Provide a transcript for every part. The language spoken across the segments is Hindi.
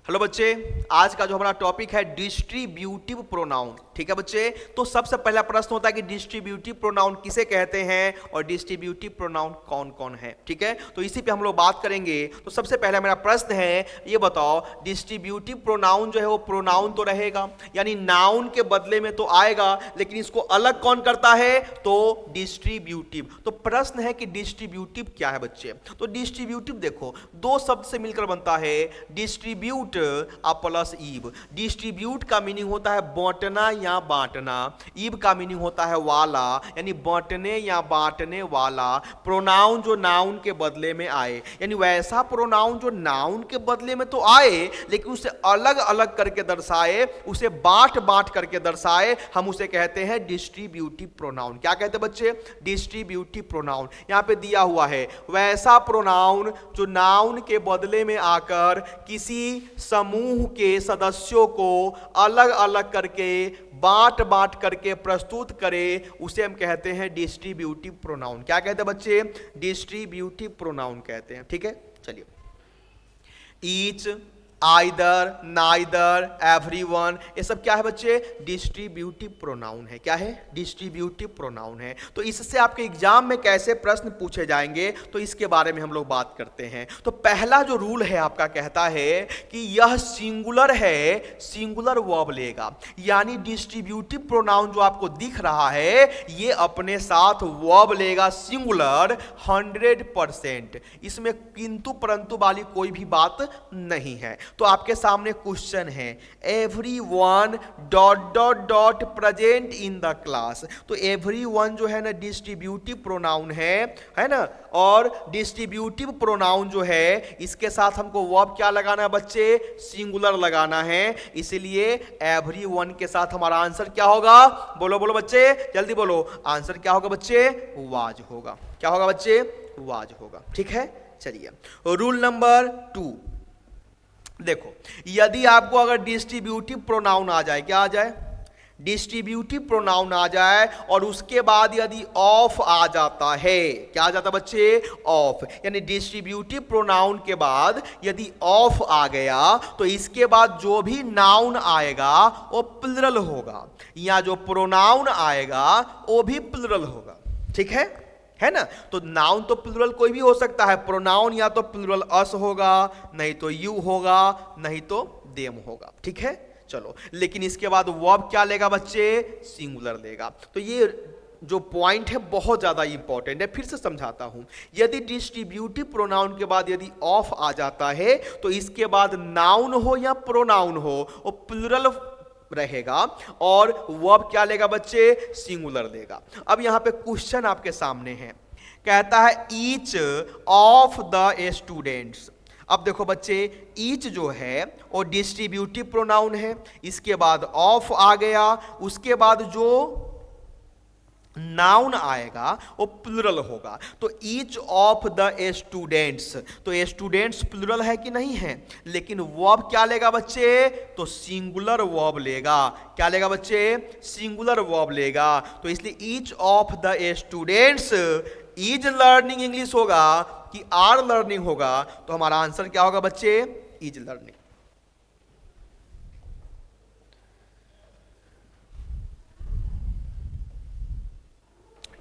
हेलो बच्चे, आज का जो हमारा टॉपिक है डिस्ट्रीब्यूटिव प्रोनाउन। ठीक है बच्चे, तो सबसे पहला प्रश्न होता है कि डिस्ट्रीब्यूटिव प्रोनाउन किसे कहते हैं और डिस्ट्रीब्यूटिव प्रोनाउन कौन कौन है। ठीक है, तो इसी पे हम लोग बात करेंगे। तो सबसे पहला मेरा प्रश्न है, ये बताओ डिस्ट्रीब्यूटिव प्रोनाउन जो है वो प्रोनाउन तो रहेगा, यानी नाउन के बदले में तो आएगा, लेकिन इसको अलग कौन करता है? तो डिस्ट्रीब्यूटिव। तो प्रश्न है कि डिस्ट्रीब्यूटिव क्या है बच्चे? तो डिस्ट्रीब्यूटिव देखो दो शब्द से मिलकर बनता है, डिस्ट्रीब्यूट प्लस ईव। डिस्ट्रीब्यूट का मीनिंग होता है बांटना या बांटना, ईव का मीनिंग होता है वाला, यानी बांटने या बांटने वाला। प्रोनाउन जो नाउन के बदले में आए, यानी वैसा प्रोनाउन जो नाउन के बदले में तो आए लेकिन उसे अलग अलग करके दर्शाए, उसे बांट बांट करके दर्शाए, हम उसे कहते हैं डिस्ट्रीब्यूटिव प्रोनाउन। क्या कहते हैं बच्चे? Distributive pronoun. यहां पे दिया हुआ है वैसा प्रोनाउन जो नाउन के बदले में आकर किसी समूह के सदस्यों को अलग अलग करके बांट बांट करके प्रस्तुत करे, उसे हम कहते हैं डिस्ट्रीब्यूटिव प्रोनाउन। क्या कहते हैं बच्चे? डिस्ट्रीब्यूटिव प्रोनाउन कहते हैं। ठीक है, चलिए। ईच, आइदर, नाइदर, एवरीवन, ये सब क्या है बच्चे? डिस्ट्रीब्यूटिव प्रोनाउन है। क्या है? डिस्ट्रीब्यूटिव प्रोनाउन है। तो इससे आपके एग्जाम में कैसे प्रश्न पूछे जाएंगे, तो इसके बारे में हम लोग बात करते हैं। तो पहला जो रूल है आपका कहता है कि यह सिंगुलर है, सिंगुलर वर्ब लेगा, यानी डिस्ट्रीब्यूटिव प्रोनाउन जो आपको दिख रहा है ये अपने साथ वर्ब लेगा सिंगुलर 100%। इसमें किंतु परंतु वाली कोई भी बात नहीं है। तो आपके सामने क्वेश्चन है, everyone dot dot dot present in the class. तो एवरीवन जो है ना डिस्ट्रीब्यूटिव प्रोनाउन है ना, और डिस्ट्रीब्यूटिव प्रोनाउन जो है इसके साथ हमको वर्ब क्या लगाना है बच्चे? सिंगुलर लगाना है। इसलिए एवरीवन के साथ हमारा आंसर क्या होगा? बोलो बोलो बच्चे, जल्दी बोलो। आंसर क्या होगा बच्चे? वाज होगा। क्या होगा बच्चे? वाज होगा। ठीक है, चलिए। रूल नंबर 2 देखो, यदि आपको अगर डिस्ट्रीब्यूटिव प्रोनाउन आ जाए, क्या आ जाए? डिस्ट्रीब्यूटिव प्रोनाउन आ जाए और उसके बाद यदि ऑफ आ जाता है, क्या आ जाता बच्चे? ऑफ, यानी डिस्ट्रीब्यूटिव प्रोनाउन के बाद यदि ऑफ आ गया तो इसके बाद जो भी नाउन आएगा वो प्लुरल होगा, या जो प्रोनाउन आएगा वो भी प्लुरल होगा। ठीक है ना? तो नाउन तो प्लुरल कोई भी हो सकता है, प्रोनाउन या तो प्लुरल अस होगा, नहीं तो यू होगा, नहीं तो देम होगा। ठीक है, चलो। लेकिन इसके बाद वर्ब क्या लेगा बच्चे? सिंगुलर लेगा। तो ये जो पॉइंट है बहुत ज्यादा इंपॉर्टेंट है, फिर से समझाता हूं। यदि डिस्ट्रीब्यूटिव प्रोनाउन के बाद यदि ऑफ आ जाता है तो इसके बाद नाउन हो या प्रोनाउन हो वो प्लुरल रहेगा और वर्ब क्या लेगा बच्चे? सिंगुलर लेगा। अब यहां पे क्वेश्चन आपके सामने है, कहता है ईच ऑफ द स्टूडेंट्स। अब देखो बच्चे, ईच जो है वो डिस्ट्रीब्यूटिव प्रोनाउन है, इसके बाद ऑफ आ गया, उसके बाद जो नाउन आएगा वो प्लुरल होगा। तो ईच ऑफ द स्टूडेंट्स, तो स्टूडेंट्स प्लुरल है कि नहीं है, लेकिन वर्ब क्या लेगा बच्चे? तो सिंगुलर वर्ब लेगा। क्या लेगा बच्चे? सिंगुलर वर्ब लेगा। तो इसलिए each of the students is learning English होगा कि आर लर्निंग होगा? तो हमारा आंसर क्या होगा बच्चे? Is learning.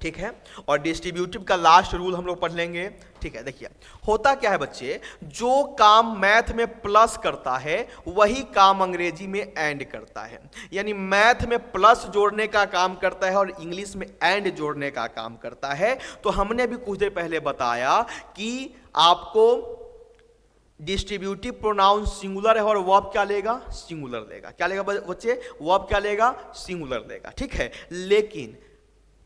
ठीक है, और डिस्ट्रीब्यूटिव का लास्ट रूल हम लोग पढ़ लेंगे। ठीक है, देखिए होता क्या है बच्चे, जो काम मैथ में प्लस करता है वही काम अंग्रेजी में एंड करता है, यानी मैथ में प्लस जोड़ने का काम करता है और इंग्लिश में एंड जोड़ने का काम करता है। तो हमने भी कुछ देर पहले बताया कि आपको डिस्ट्रीब्यूटिव प्रोनाउन सिंगुलर है और वर्ब क्या लेगा? सिंगुलर लेगा। क्या लेगा बच्चे? वर्ब क्या लेगा? सिंगुलर लेगा। ठीक है, लेकिन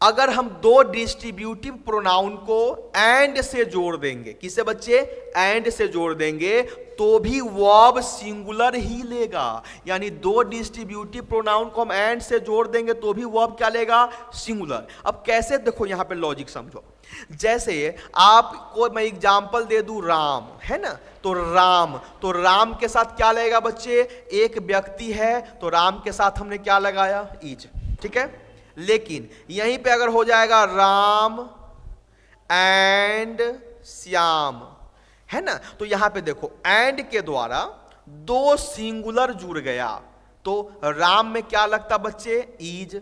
अगर हम दो डिस्ट्रीब्यूटिव प्रोनाउन को एंड से जोड़ देंगे, किससे बच्चे? एंड से जोड़ देंगे, तो भी वर्ब सिंगुलर ही लेगा। यानी दो डिस्ट्रीब्यूटिव प्रोनाउन को हम एंड से जोड़ देंगे तो भी वर्ब क्या लेगा? सिंगुलर। अब कैसे? देखो यहां पे लॉजिक समझो। जैसे आपको मैं एग्जांपल दे दूं, राम है ना, तो राम के साथ क्या लगेगा बच्चे? एक व्यक्ति है तो राम के साथ हमने क्या लगाया? इज। ठीक है, लेकिन यहीं पे अगर हो जाएगा राम एंड श्याम, है ना, तो यहां पे देखो एंड के द्वारा दो सिंगुलर जुड़ गया तो राम में क्या लगता बच्चे, इज,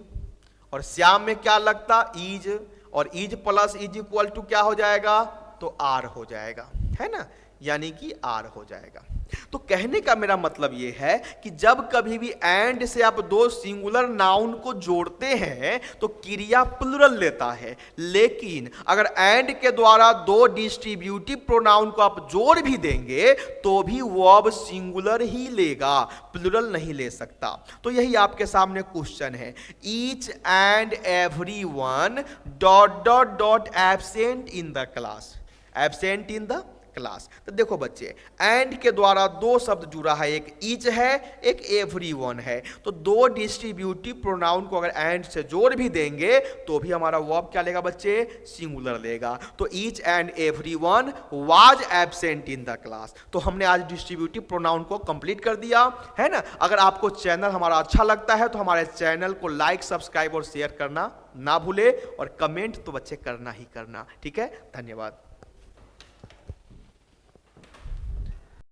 और श्याम में क्या लगता, इज, और is plus is equal to क्या हो जाएगा, तो आर हो जाएगा, है ना, यानी कि आर हो जाएगा। तो कहने का मेरा मतलब यह है कि जब कभी भी एंड से आप दो सिंगुलर नाउन को जोड़ते हैं तो क्रिया प्लुरल लेता है, लेकिन अगर एंड के द्वारा दो डिस्ट्रीब्यूटिव प्रोनाउन को आप जोड़ भी देंगे तो भी वर्ब सिंगुलर ही लेगा, प्लुरल नहीं ले सकता। तो यही आपके सामने क्वेश्चन है, each and every one dot dot dot absent in the class, absent in the class. तो देखो बच्चे, एंड के द्वारा दो शब्द जुड़ा है, एक ईच है, एक एवरीवन है, तो दो डिस्ट्रीब्यूटिव प्रोनाउन को अगर एंड से जोड़ भी देंगे तो भी हमारा वर्ब क्या लेगा बच्चे, सिंगुलर लेगा। तो each and everyone was absent in the class. तो हमने आज डिस्ट्रीब्यूटिव प्रोनाउन को कंप्लीट कर दिया, है ना। अगर आपको चैनल हमारा अच्छा लगता है तो हमारे चैनल को लाइक, सब्सक्राइब और शेयर करना ना भूले, और कमेंट तो बच्चे करना ही करना, ठीक है। धन्यवाद।